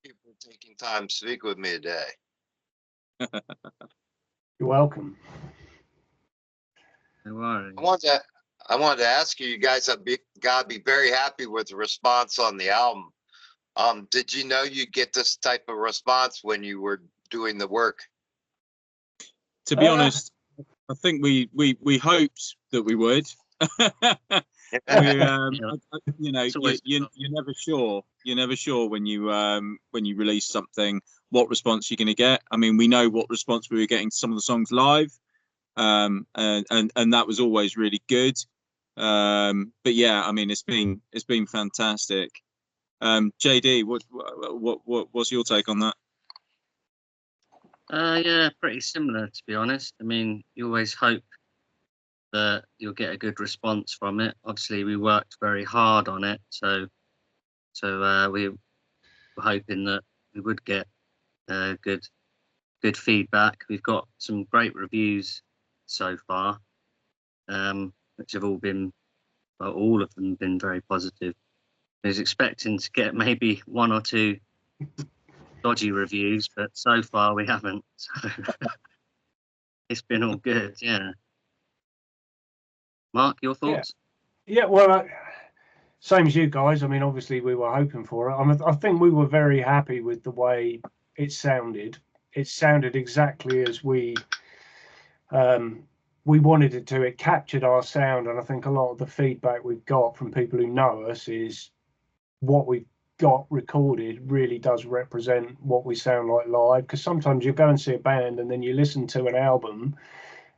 you for taking time to speak with me today. You're welcome. No worries. I wanted to ask you, you guys have got to be very happy with the response on the album. Did you know you'd get this type of response when you were doing the work? To be honest, I think we hoped that we would. You know, you're never sure. You're never sure when you release something what response you're going to get. I mean, we know what response we were getting to some of the songs live, and that was always really good. But yeah, I mean, it's been fantastic. JD, what's your take on that? Yeah, pretty similar, to be honest. I mean, you always hope that you'll get a good response from it. Obviously, we worked very hard on it, so we were hoping that we would get good feedback. We've got some great reviews so far, which have all of them been very positive. I was expecting to get maybe one or two dodgy reviews, but so far we haven't. So it's been all good, yeah. Mark, your thoughts? Yeah, well, same as you guys. I mean, obviously we were hoping for it. I think we were very happy with the way it sounded. It sounded exactly as we wanted it to. It captured our sound, and I think a lot of the feedback we've got from people who know us is what we've got recorded really does represent what we sound like live. Because sometimes you go and see a band and then you listen to an album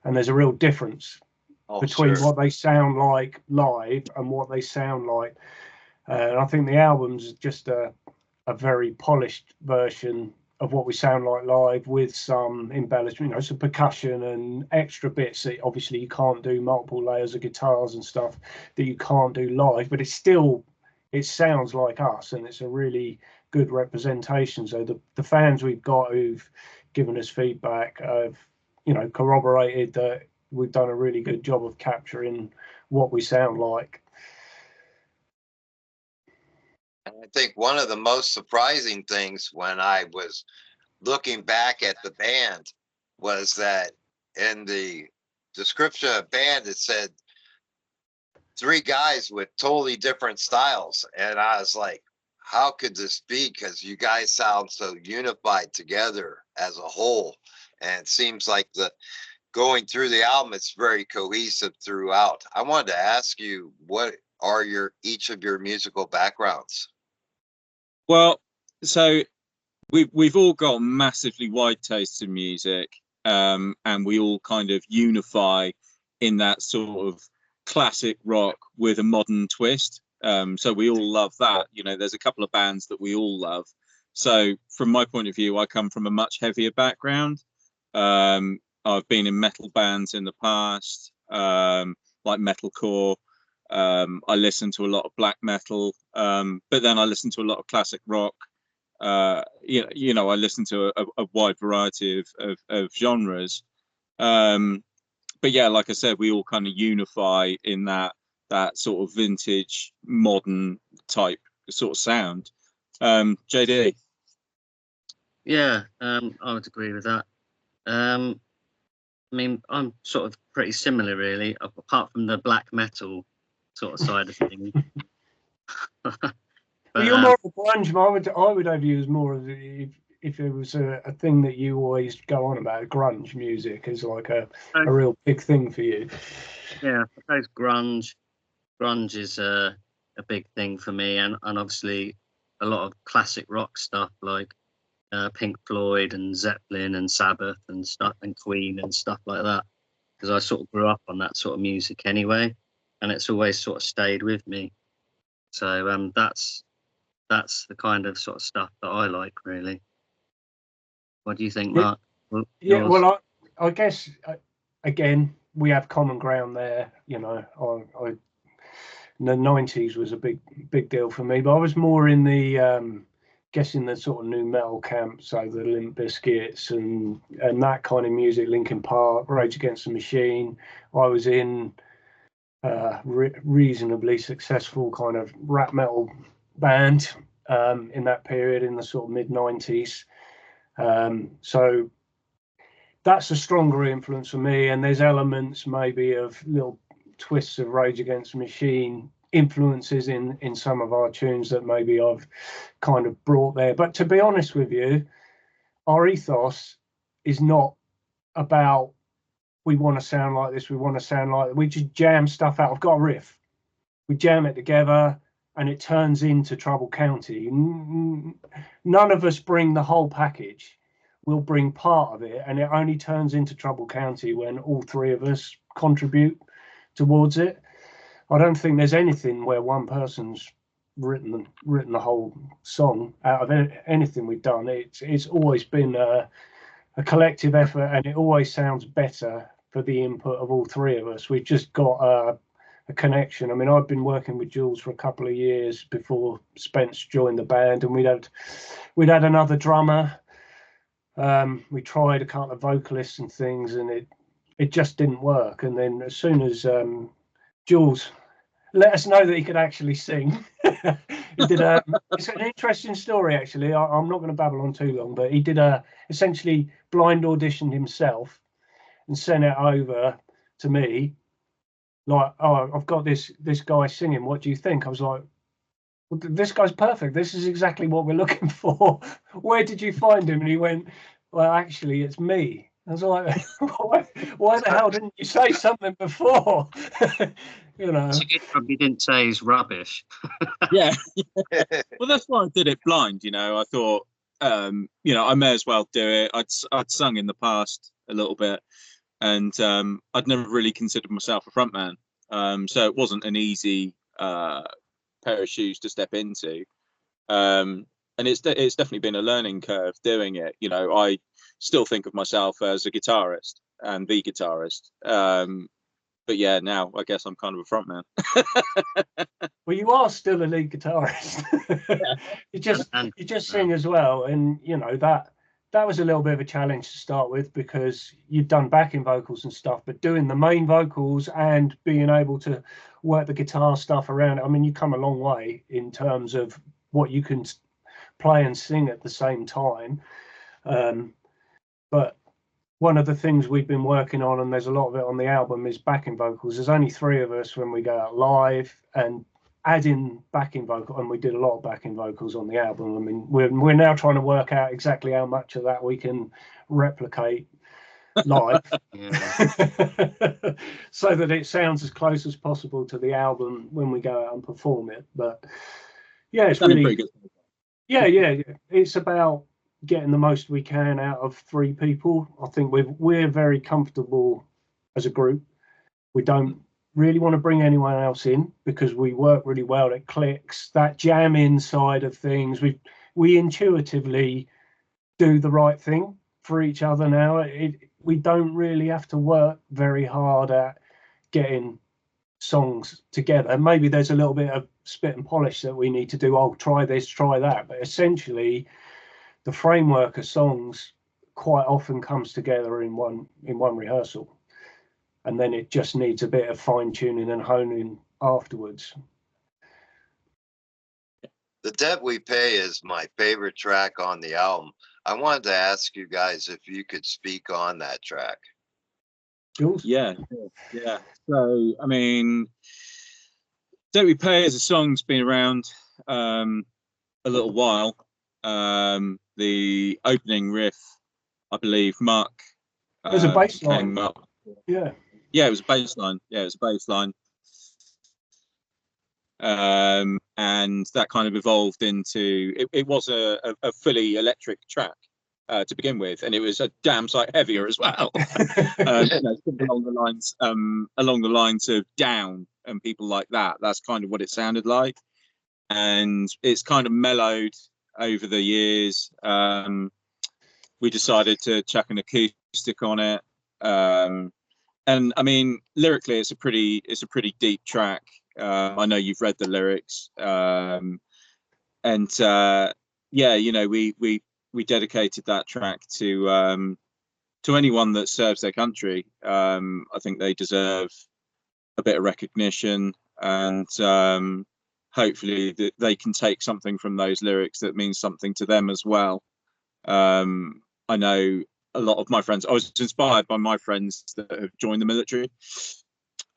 and there's a real difference between what they sound like live and what they sound like. And I think the album's just a very polished version of what we sound like live, with some embellishment, you know, some percussion and extra bits that obviously you can't do, multiple layers of guitars and stuff that you can't do live, but it sounds like us, and it's a really good representation. So the fans we've got who've given us feedback have, you know, corroborated that we've done a really good job of capturing what we sound like. And I think one of the most surprising things when I was looking back at the band was that in the description of the band, it said 3 guys with totally different styles. And I was like, how could this be? Because you guys sound so unified together as a whole. And it seems like going through the album, it's very cohesive throughout. I wanted to ask you, what are each of your musical backgrounds? Well, so we've all got massively wide tastes in music, and we all kind of unify in that sort of classic rock with a modern twist. So we all love that. You know, there's a couple of bands that we all love. So from my point of view, I come from a much heavier background. I've been in metal bands in the past, like metalcore. I listen to a lot of black metal, but then I listen to a lot of classic rock. You know, I listen to a wide variety of genres. But yeah, like I said, we all kind of unify in that sort of vintage, modern type sort of sound. JD? Yeah, I would agree with that. I mean, I'm sort of pretty similar, really, apart from the black metal sort of side of things. But you're more of a grunge. I would have you as more of if it was a thing that you always go on about. Grunge music is like a real big thing for you. Yeah, I suppose grunge is a big thing for me, and obviously a lot of classic rock stuff like Pink Floyd and Zeppelin and Sabbath and stuff, and Queen and stuff like that, because I sort of grew up on that sort of music anyway, and it's always sort of stayed with me. So that's the kind of sort of stuff that I like, really. What do you think, Mark? Yeah, well, I guess again we have common ground there. You know, I the 90s was a big deal for me, but I was more in the guessing the sort of new metal camp, so the Limp Bizkits and that kind of music, Linkin Park, Rage Against the Machine. I was in reasonably successful kind of rap metal band, in that period in the sort of mid-90s. So that's a stronger influence for me, and there's elements maybe of little twists of Rage Against the Machine influences in some of our tunes that maybe I've kind of brought there. But to be honest with you, our ethos is not about we want to sound like this, we want to sound like that. We just jam stuff out. I've got a riff, we jam it together, and it turns into Trouble County. None of us bring the whole package. We'll bring part of it, and it only turns into Trouble County when all three of us contribute towards it. I don't think there's anything where one person's written the whole song out of anything we've done. It's always been a collective effort, and it always sounds better for the input of all three of us. We've just got a connection. I mean, I've been working with Jules for a couple of years before Spence joined the band, and we'd had another drummer. We tried a couple of vocalists and things, and it just didn't work. And then as soon as Jules let us know that he could actually sing, he did it's an interesting story actually. I'm not going to babble on too long, but he did essentially blind auditioned himself and sent it over to me, like, oh, I've got this guy singing, what do you think? I was like, well, this guy's perfect, this is exactly what we're looking for. Where did you find him? And he went, well, actually it's me. I was like, why the hell didn't you say something before? You know, it's a good job you didn't say he's rubbish. Yeah. Well, that's why I did it blind. You know, I thought, you know, I may as well do it. I'd sung in the past a little bit, and I'd never really considered myself a frontman. So it wasn't an easy pair of shoes to step into. And it's definitely been a learning curve doing it. You know, I still think of myself as a guitarist and the guitarist. But yeah, now I guess I'm kind of a frontman. Well, you are still a lead guitarist. you just sing as well, and you know that was a little bit of a challenge to start with, because you've done backing vocals and stuff, but doing the main vocals and being able to work the guitar stuff around it. I mean, you come a long way in terms of what you can play and sing at the same time. But one of the things we've been working on, and there's a lot of it on the album, is backing vocals. There's only three of us when we go out live, and adding backing vocal, and we did a lot of backing vocals on the album. I mean, we're now trying to work out exactly how much of that we can replicate live, so that it sounds as close as possible to the album when we go out and perform it. But yeah, it's really good. Yeah, it's about getting the most we can out of three people. I think we're very comfortable as a group. We don't really want to bring anyone else in because we work really well. It clicks. That jamming side of things, we intuitively do the right thing for each other now. We don't really have to work very hard at getting songs together. Maybe there's a little bit of spit and polish that we need to do. Oh, try this, try that. But essentially, the framework of songs quite often comes together in one rehearsal, and then it just needs a bit of fine tuning and honing afterwards. The Debt We Pay is my favorite track on the album. I wanted to ask you guys if you could speak on that track. Jules? Yeah. So, I mean, Debt We Pay as a song's been around a little while. The opening riff, I believe, Mark. There's a bass line. Yeah, it was a bass line. And that kind of evolved into it was a fully electric track to begin with, and it was a damn sight heavier as well. You know, along the lines of Down and people like that. That's kind of what it sounded like, and it's kind of mellowed over the years. We decided to chuck an acoustic on it, and I mean, lyrically, it's a pretty deep track. I know you've read the lyrics, and yeah, you know, we dedicated that track to anyone that serves their country. I think they deserve a bit of recognition, and hopefully that they can take something from those lyrics that means something to them as well. I know a lot of my friends, I was inspired by my friends that have joined the military.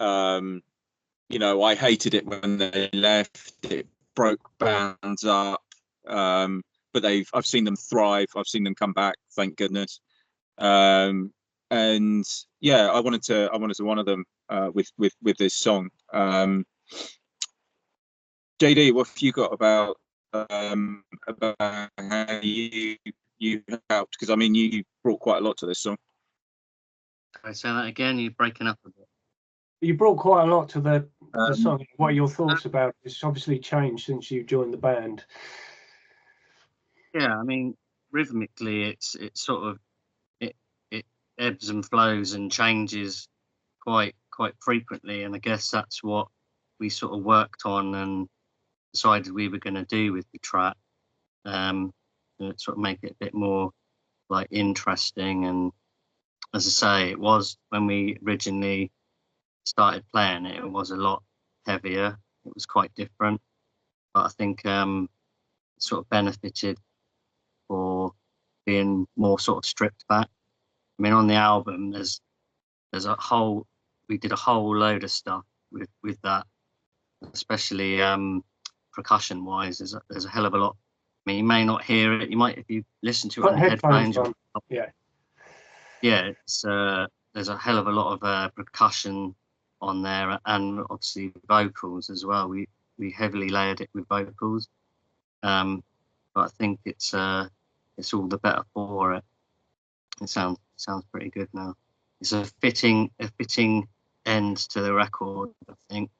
You know, I hated it when they left. It broke bands up. But I've seen them thrive. I've seen them come back, thank goodness. And yeah, I wanted to honor them with this song. JD, what have you got about how you helped? Because I mean, you brought quite a lot to this song. Can I say that again? You're breaking up a bit. You brought quite a lot to the song. What are your thoughts about it? It's obviously changed since you joined the band. Yeah, I mean, rhythmically, it's sort of it ebbs and flows and changes quite frequently, and I guess that's what we sort of worked on and decided we were going to do with the track. To sort of make it a bit more like interesting, and as I say, it was when we originally started playing it, it was a lot heavier. It was quite different, but I think it sort of benefited for being more sort of stripped back. I mean, on the album, there's we did a whole load of stuff with that, especially percussion wise. There's a hell of a lot. I mean, you may not hear it. You might, if you listen to it on headphones. Yeah. Yeah, it's there's a hell of a lot of percussion on there, and obviously vocals as well. We heavily layered it with vocals, but I think it's all the better for it. It sounds pretty good now. It's a fitting end to the record, I think.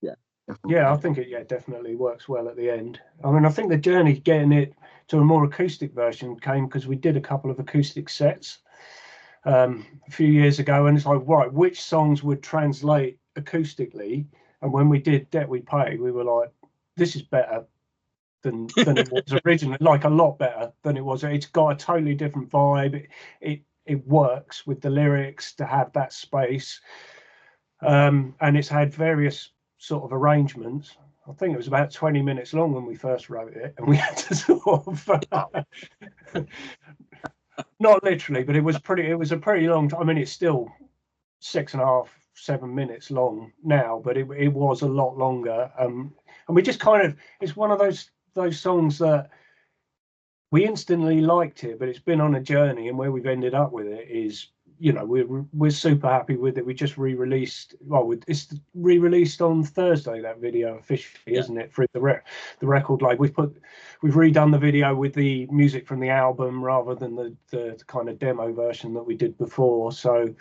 Yeah. Definitely. Yeah, I think it definitely works well at the end. I mean, I think the journey getting it to a more acoustic version came because we did a couple of acoustic sets a few years ago, and it's like, right, which songs would translate acoustically? And when we did Debt We Pay, we were like, this is better than it was originally, like a lot better than it was. It's got a totally different vibe. It works with the lyrics to have that space, and it's had various sort of arrangements. I think it was about 20 minutes long when we first wrote it, and we had to sort of not literally, but it was a pretty long time. I mean, it's still 6.5, 7 minutes long now, but it was a lot longer. And we just kind of, it's one of those songs that we instantly liked it, but it's been on a journey, and where we've ended up with it is, you know, we're super happy with it. We just re-released. Well, it's re-released on Thursday, that video officially, isn't it? For the record label, we've redone the video with the music from the album rather than the kind of demo version that we did before. So,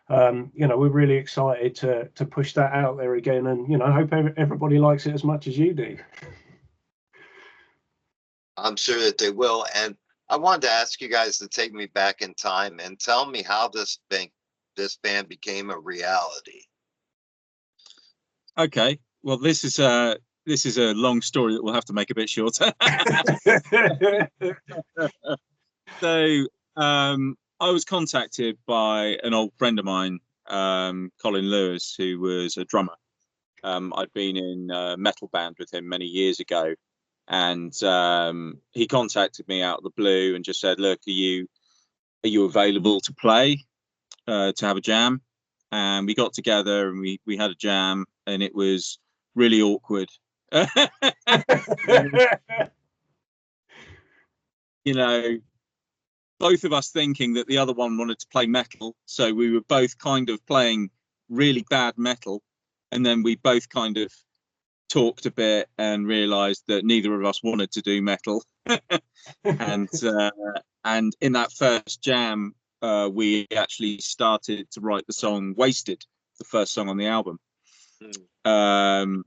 you know, we're really excited to push that out there again, and you know, I hope everybody likes it as much as you do. I'm sure that they will. And I wanted to ask you guys to take me back in time and tell me how this band became a reality. Okay, well, this is a long story that we'll have to make a bit shorter. So I was contacted by an old friend of mine, Colin Lewis, who was a drummer. I'd been in a metal band with him many years ago, and he contacted me out of the blue and just said, look, are you available to play, to have a jam? And we got together and we had a jam, and it was really awkward. You know, both of us thinking that the other one wanted to play metal, so we were both kind of playing really bad metal, and then we both kind of talked a bit and realized that neither of us wanted to do metal. And in that first jam, we actually started to write the song Wasted, the first song on the album. And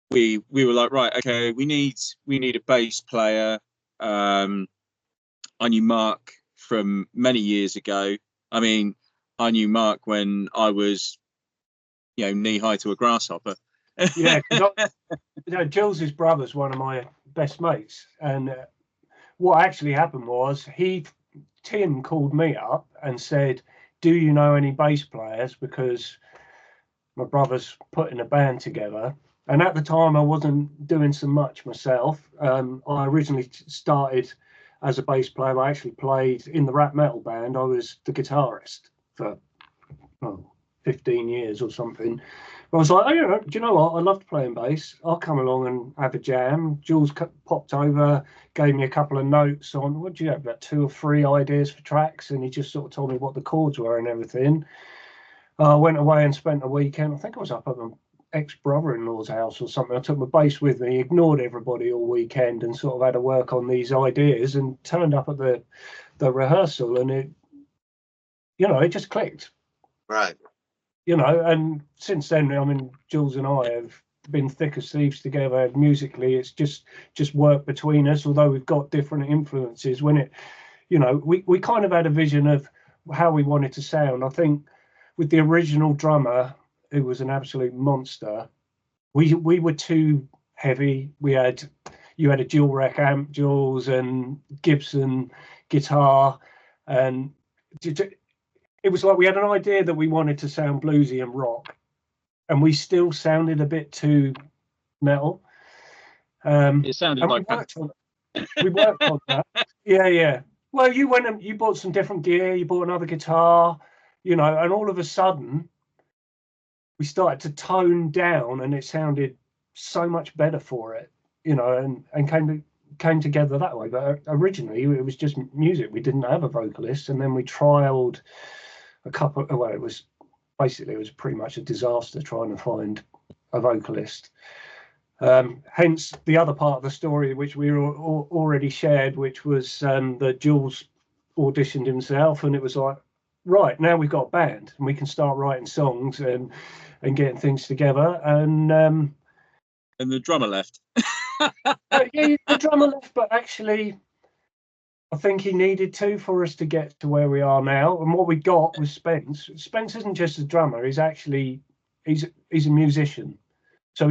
we were like, right, okay, we need a bass player. I knew Mark from many years ago. I mean, I knew Mark when I was, you know, knee high to a grasshopper. Yeah, you know, Jules' brother's one of my best mates, and what actually happened was Tim called me up and said, do you know any bass players, because my brother's putting a band together, And at the time, I wasn't doing so much myself. I originally started as a bass player. I actually played in the rap metal band. I was the guitarist for 15 years or something. I was like, oh, do you know what? I loved playing bass. I'll come along and have a jam. Jules popped over, gave me a couple of notes on, what do you have, about 2 or 3 ideas for tracks? And he just sort of told me what the chords were and everything. I went away and spent a weekend. I think I was up at my ex-brother-in-law's house or something. I took my bass with me, ignored everybody all weekend, and sort of had to work on these ideas, and turned up at the rehearsal, and it just clicked. Right. And since then, I mean, Jules and I have been thick as thieves together musically. It's just worked between us, although we've got different influences. When we kind of had a vision of how we wanted to sound. I think with the original drummer, who was an absolute monster, we were too heavy. You had a dual rec amp, Jules, and Gibson guitar, and it was like we had an idea that we wanted to sound bluesy and rock, and we still sounded a bit too metal. It sounded like we worked on that. Yeah. Well, you went and you bought some different gear. You bought another guitar, and all of a sudden we started to tone down, and it sounded so much better for it, and came together that way. But originally it was just music. We didn't have a vocalist, and then we trialed a couple. Well, it was pretty much a disaster trying to find a vocalist. Hence the other part of the story, which we already shared, which was that Jules auditioned himself, and it was like, right, now we've got a band and we can start writing songs and getting things together. And the drummer left. yeah, the drummer left, but actually I think he needed to for us to get to where we are now. And what we got was Spence. Spence isn't just a drummer, he's a musician. So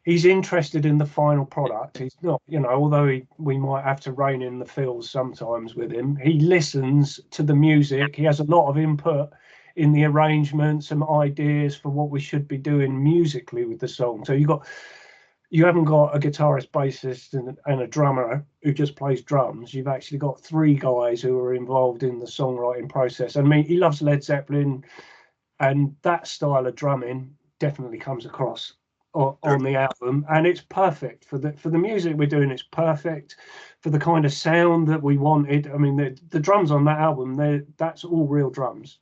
he's interested in the final product. He's not, although we might have to rein in the feels sometimes with him, he listens to the music. He has a lot of input in the arrangements and ideas for what we should be doing musically with the song. So you haven't got a guitarist, bassist, and a drummer who just plays drums. You've actually got 3 guys who are involved in the songwriting process. I mean, he loves Led Zeppelin, and that style of drumming definitely comes across on the album, and it's perfect for the music we're doing. It's perfect for the kind of sound that we wanted. I mean, the drums on that album, that's all real drums.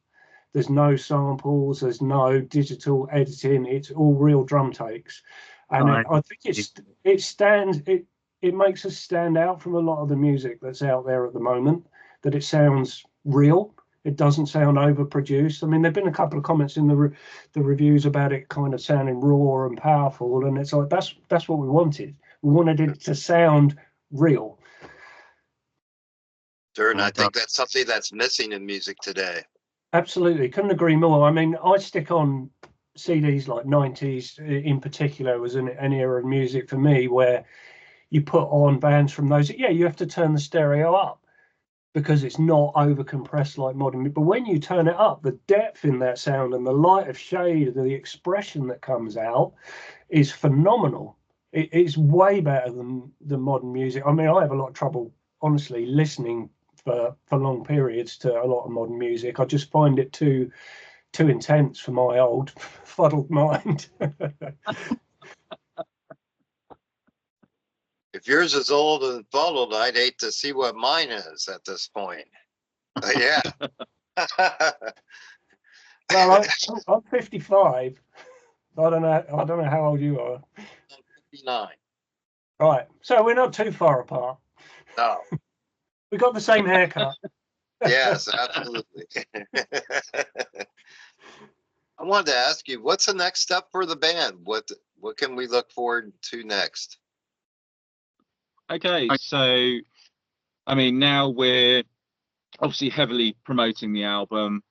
There's no samples, there's no digital editing. It's all real drum takes, and I think it makes us stand out from a lot of the music that's out there at the moment. That it sounds real. It doesn't sound overproduced. I mean, there've been a couple of comments in the reviews about it kind of sounding raw and powerful, and it's like that's what we wanted. We wanted it to sound real. Sure, and I think that's something that's missing in music today. Absolutely, couldn't agree more. I mean, I stick on CDs like 90s in particular was an era of music for me where you put on bands from those. Yeah, you have to turn the stereo up because it's not over compressed like modern. But when you turn it up, the depth in that sound and the light of shade and the expression that comes out is phenomenal. It's way better than the modern music. I mean, I have a lot of trouble, honestly, listening for long periods to a lot of modern music. I just find it too intense for my old fuddled mind. If yours is old and fuddled, I'd hate to see what mine is at this point. Yeah. Well, I'm 55. I don't know how old you are. I'm 59. Right, so we're not too far apart. No. We got the same haircut. Yes, absolutely. I wanted to ask you, what's the next step for the band? What can we look forward to next? Okay, so I mean, now we're obviously heavily promoting the album.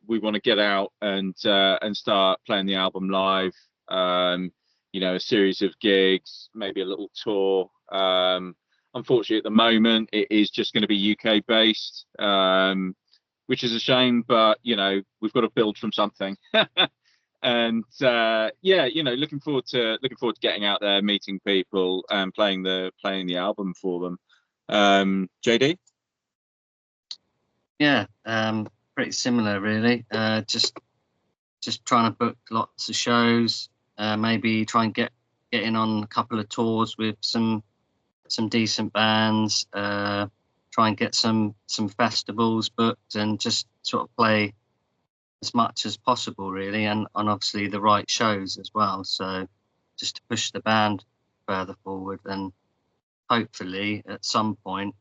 We want to get out and start playing the album live. A series of gigs, maybe a little tour. Unfortunately, at the moment, it is just going to be UK based, which is a shame. But we've got to build from something. And yeah, you know, looking forward to getting out there, meeting people, and playing the album for them. JD? Yeah, pretty similar, really. Just trying to book lots of shows. Maybe try and get in on a couple of tours with some decent bands. Try and get some festivals booked, and just sort of play as much as possible, really, and obviously the right shows as well. So just to push the band further forward, and hopefully at some point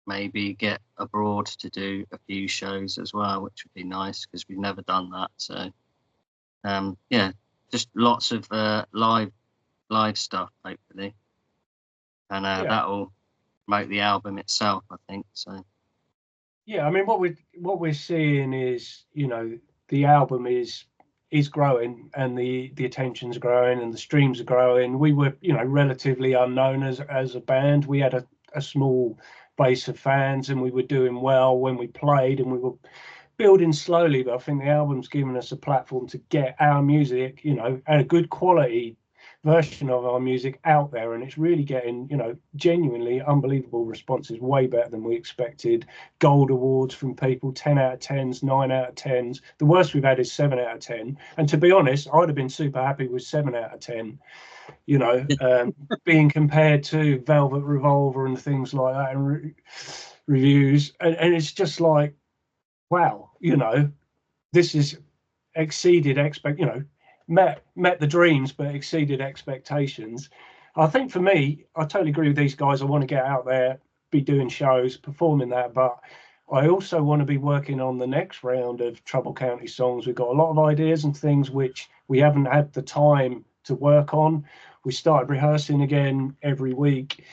maybe get abroad to do a few shows as well, which would be nice because we've never done that. So yeah, just lots of live stuff, hopefully, and that'll make the album itself, I think. So yeah, I mean, what we're seeing is, you know, the album is growing, and the attention's growing, and the streams are growing. We were, you know, relatively unknown as a band. We had a small base of fans, and we were doing well when we played, and we were building slowly. But I think the album's given us a platform to get our music, you know, and a good quality version of our music out there, and it's really getting, you know, genuinely unbelievable responses, way better than we expected. Gold awards from people, 10 out of 10s, 9 out of 10s. The worst we've had is 7 out of 10, and to be honest, I'd have been super happy with 7 out of 10, you know, being compared to Velvet Revolver and things like that, and reviews, and it's just like, wow, you know, this is exceeded you know, met the dreams, but exceeded expectations. I think for me, I totally agree with these guys. I want to get out there, be doing shows, performing that, but I also want to be working on the next round of Trouble County songs. We've got a lot of ideas and things which we haven't had the time to work on. We started rehearsing again every week,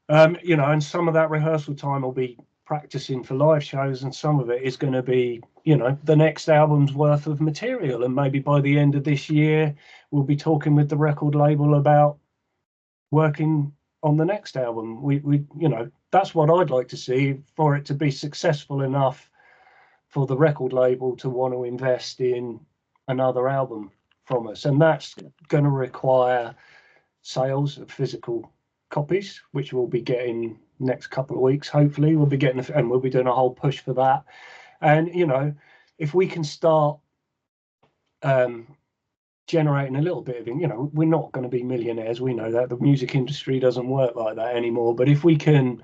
you know, and some of that rehearsal time will be practicing for live shows, and some of it is going to be, you know, the next album's worth of material. And maybe by the end of this year, we'll be talking with the record label about working on the next album. We you know, that's what I'd like to see, for it to be successful enough for the record label to want to invest in another album from us. And that's going to require sales of physical copies, which we'll be getting next couple of weeks. Hopefully we'll be getting, and we'll be doing a whole push for that. And, you know, if we can start generating a little bit of, you know, we're not going to be millionaires. We know that the music industry doesn't work like that anymore. But if we can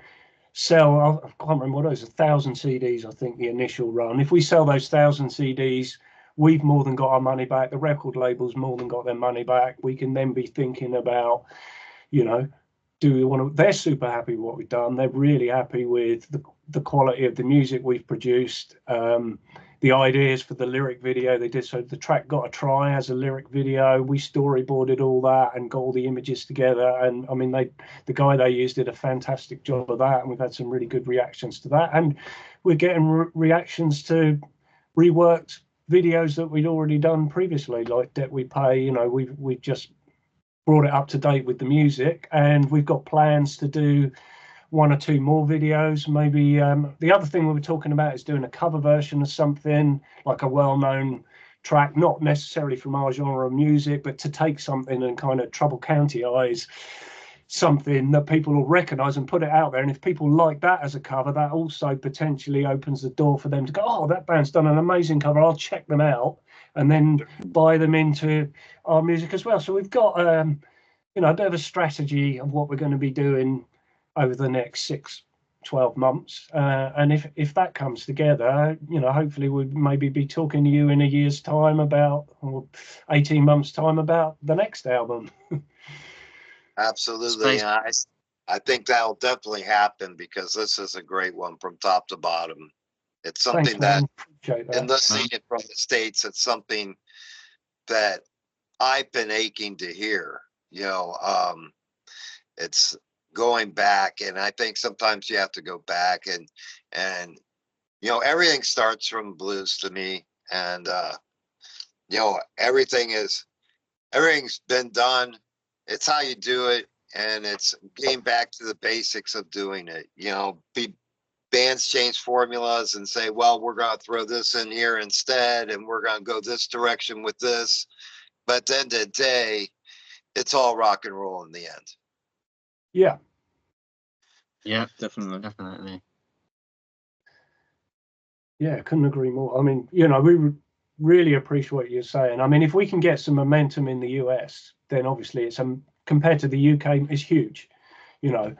sell, I can't remember what it was, 1,000 CDs, I think the initial run. If we sell those 1,000 CDs, we've more than got our money back. The record label's more than got their money back. We can then be thinking about, you know, do we want to, they're super happy with what we've done. They're really happy with the quality of the music we've produced, the ideas for the lyric video they did. So the track Got a Try as a lyric video. We storyboarded all that and got all the images together. And I mean, the guy they used did a fantastic job of that. And we've had some really good reactions to that. And we're getting reactions to reworked videos that we'd already done previously, like Debt We Pay. You know, we've just brought it up to date with the music, and we've got plans to do 1 or 2 more videos. Maybe the other thing we were talking about is doing a cover version of something, like a well-known track, not necessarily from our genre of music, but to take something and kind of Trouble County-ize something that people will recognize and put it out there. And if people like that as a cover, that also potentially opens the door for them to go, oh, that band's done an amazing cover, I'll check them out, and then buy them into our music as well. So we've got you know, a bit of a strategy of what we're going to be doing over the next 6-12 months, and if that comes together, you know, hopefully we'll maybe be talking to you in a year's time about, or 18 months time, about the next album. Absolutely. And I think that'll definitely happen, because this is a great one from top to bottom. It's something Thanks, that, in listening it from the States, it's something that I've been aching to hear. You know, it's going back, and I think sometimes you have to go back, and you know, everything starts from blues to me, and you know, everything's been done. It's how you do it, and it's getting back to the basics of doing it. You know, bands change formulas and say, well, we're going to throw this in here instead, and we're going to go this direction with this. But at the end of the day, it's all rock and roll in the end. Yeah. Yeah, Definitely. Yeah, couldn't agree more. I mean, you know, we really appreciate what you're saying. I mean, if we can get some momentum in the US, then obviously it's compared to the UK, it's huge. You know,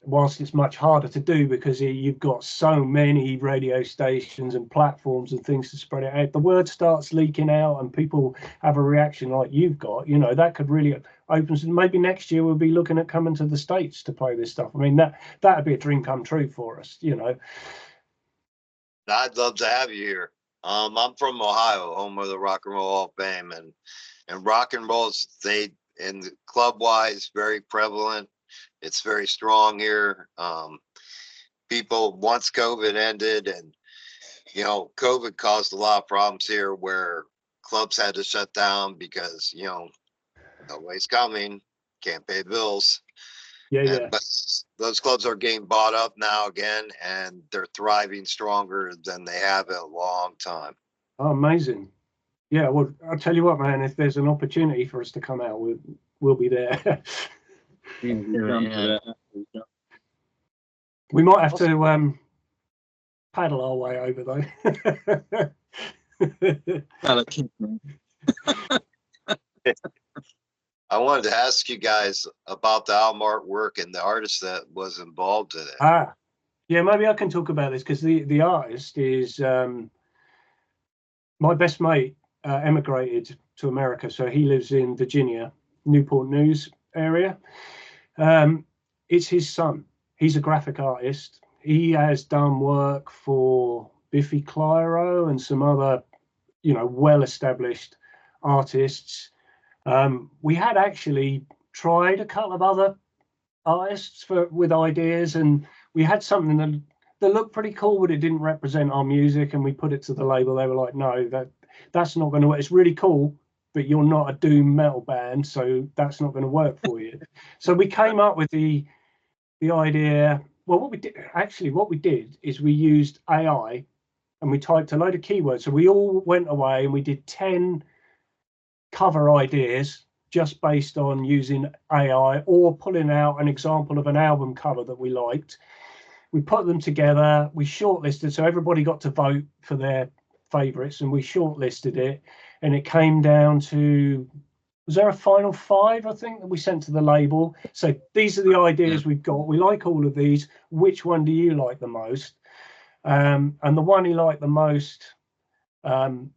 whilst it's much harder to do because you've got so many radio stations and platforms and things to spread it out. The word starts leaking out and people have a reaction like you've got. You know, that could really open. Maybe next year we'll be looking at coming to the States to play this stuff. I mean, that'd be a dream come true for us. You know. I'd love to have you here. I'm from Ohio, home of the Rock and Roll Hall of Fame, and rock and roll's in the club wise very prevalent. It's very strong here. People, once COVID ended, and you know, COVID caused a lot of problems here where clubs had to shut down because, you know, nobody's coming, can't pay bills. Yeah. But those clubs are getting bought up now again, and they're thriving stronger than they have in a long time. Oh, amazing. Yeah, well, I'll tell you what, man, if there's an opportunity for us to come out, we'll be there. yeah. We might have to paddle our way over, though. I wanted to ask you guys about the album artwork and the artist that was involved in it. Yeah, maybe I can talk about this because the artist is my best mate. Emigrated to America, so he lives in Virginia, Newport News area. It's his son. He's a graphic artist. He has done work for Biffy Clyro and some other, you know, well-established artists. We had actually tried a couple of other artists with ideas, and we had something that looked pretty cool, but it didn't represent our music, and we put it to the label. They were like, no, that's not going to work. It's really cool, but you're not a doom metal band, so that's not going to work for you. So we came up with the idea. Well, what we did is we used AI and we typed a load of keywords. So we all went away and we did 10 cover ideas just based on using AI or pulling out an example of an album cover that we liked. We put them together, we shortlisted, so everybody got to vote for their favorites, and we shortlisted it, and it came down to, was there a final 5, I think, that we sent to the label? So these are the ideas we've got. We like all of these. Which one do you like the most? And the one he liked the most was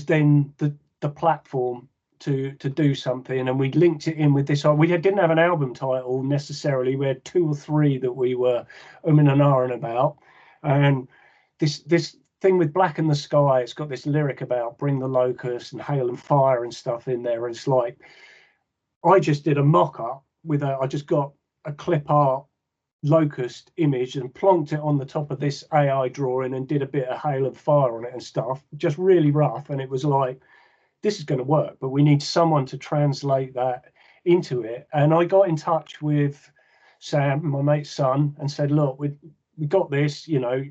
then the platform to do something, and we linked it in with this. We didn't have an album title necessarily. We had 2 or 3 that we were and ahhing about, and this thing with Blacken the Sky, it's got this lyric about bring the locust and hail and fire and stuff in there. And it's like, I just did a mock-up I just got a clip art locust image and plonked it on the top of this AI drawing and did a bit of hail and fire on it and stuff, just really rough. And it was like, this is going to work, but we need someone to translate that into it. And I got in touch with Sam, my mate's son, and said, look, we got this, you know,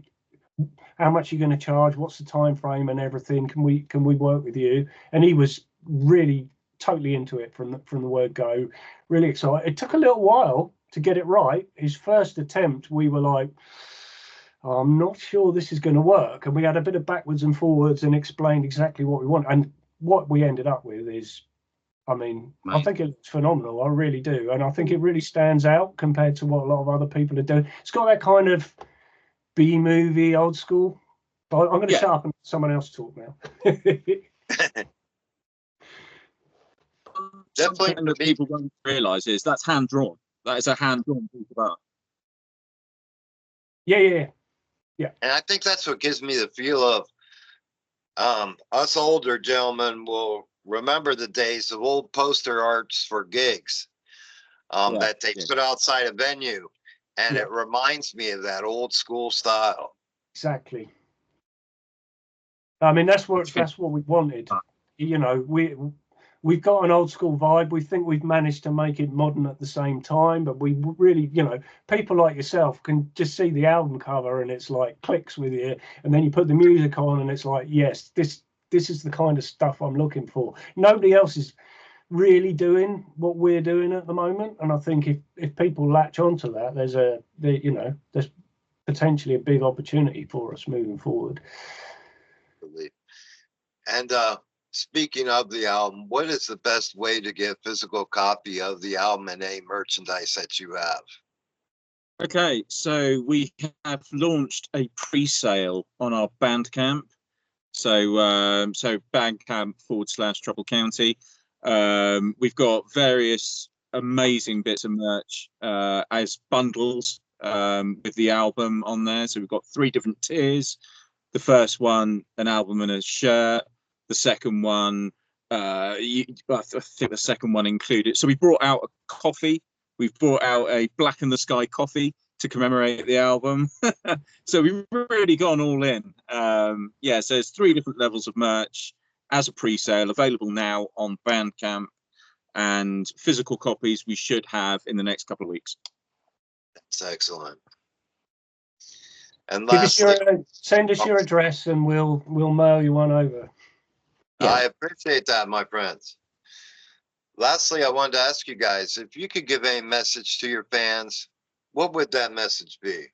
how much are you going to charge? What's the time frame and everything? Can we work with you? And he was really totally into it from the word go, really excited. It took a little while to get it right. His first attempt, we were like, I'm not sure this is going to work. And we had a bit of backwards and forwards and explained exactly what we want. And what we ended up with is, I mean, I think it's phenomenal. I really do. And I think it really stands out compared to what a lot of other people are doing. It's got that kind of B-movie, old school. But I'm going to shut up and let someone else talk now. Definitely, something that people don't realise is that's hand drawn. That is a hand drawn piece of art. Yeah. And I think that's what gives me the feel of us older gentlemen will remember the days of old poster arts for gigs that they put outside a venue, and it reminds me of that old school style. Exactly. I mean, that's what we wanted. You know, we we've got an old school vibe. We think we've managed to make it modern at the same time, but we really, you know, people like yourself can just see the album cover and it's like clicks with you, and then you put the music on and it's like, yes, this is the kind of stuff I'm looking for. Nobody else is really doing what we're doing at the moment, and I think if people latch onto that, there's potentially a big opportunity for us moving forward. And speaking of the album, what is the best way to get a physical copy of the album and any merchandise that you have? Okay, so we have launched a pre-sale on our Bandcamp. So Bandcamp/Trouble County. We've got various amazing bits of merch as bundles with the album on there. So we've got 3 different tiers. The first one, an album and a shirt. The second one, I think the second one included. So we brought out a coffee. We've brought out a Blacken The Sky coffee to commemorate the album. So we've really gone all in. Yeah, so there's 3 different levels of merch as a pre-sale, available now on Bandcamp, and physical copies we should have in the next couple of weeks. That's excellent. And lastly, send us your address and we'll mail you one over. Yeah. I appreciate that, my friends. Lastly, I wanted to ask you guys, if you could give a message to your fans, what would that message be?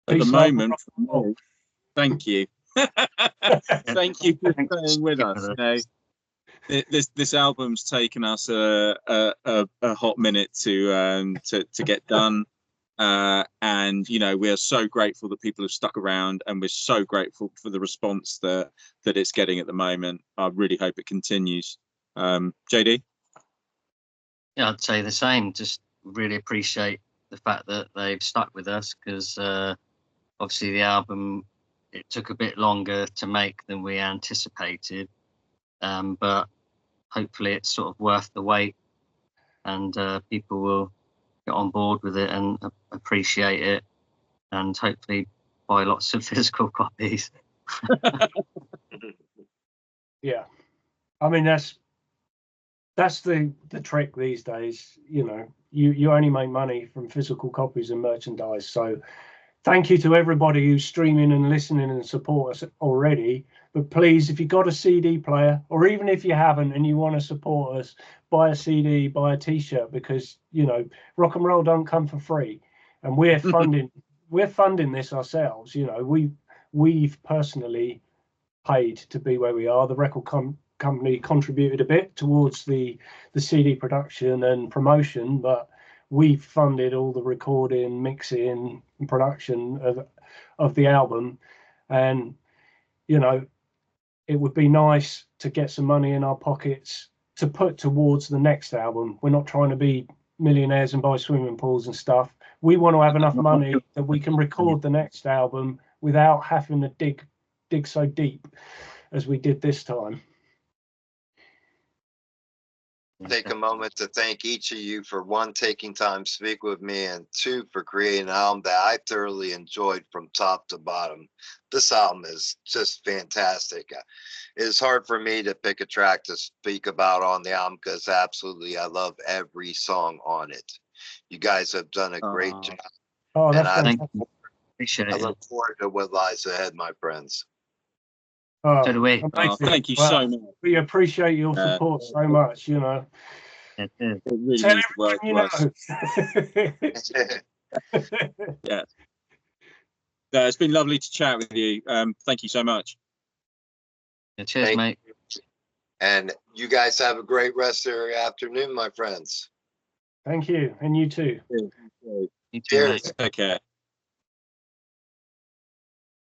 At the Peace, moment, love, and thank you. Thank you for staying with us. You know, this album's taken us a hot minute to get done, and you know, we are so grateful that people have stuck around, and we're so grateful for the response that it's getting at the moment. I really hope it continues. JD? Yeah, I'd say the same. Just really appreciate the fact that they've stuck with us, because obviously the album, it took a bit longer to make than we anticipated, but hopefully it's sort of worth the wait, and people will get on board with it and appreciate it, and hopefully buy lots of physical copies. Yeah, I mean that's the trick these days. You know, you only make money from physical copies and merchandise. So thank you to everybody who's streaming and listening and support us already. But please, if you've got a CD player, or even if you haven't and you want to support us, buy a CD, buy a T-shirt, because you know, rock and roll don't come for free, and we're funding this ourselves. You know, we've personally paid to be where we are. The record company contributed a bit towards the CD production and promotion, but we've funded all the recording, mixing, and production of the album. And you know, it would be nice to get some money in our pockets to put towards the next album. We're not trying to be millionaires and buy swimming pools and stuff. We want to have enough money that we can record the next album without having to dig so deep as we did this time. Take a moment to thank each of you for, 1, taking time to speak with me, and 2, for creating an album that I thoroughly enjoyed from top to bottom. This album is just fantastic. It's hard for me to pick a track to speak about on the album, because absolutely I love every song on it. You guys have done a great job. Oh, and that's Appreciate I it. look forward to what lies ahead, my friends. Oh, So do we. Oh, thank you so much. We appreciate your support so much. You know, It is. It really tell means the world everyone to us. Yeah. No, it's been lovely to chat with you. Thank you so much. Yeah, cheers, Thank mate. And you guys have a great rest of your afternoon, my friends. Thank you, and you too. You too, Cheers. mate. Take care.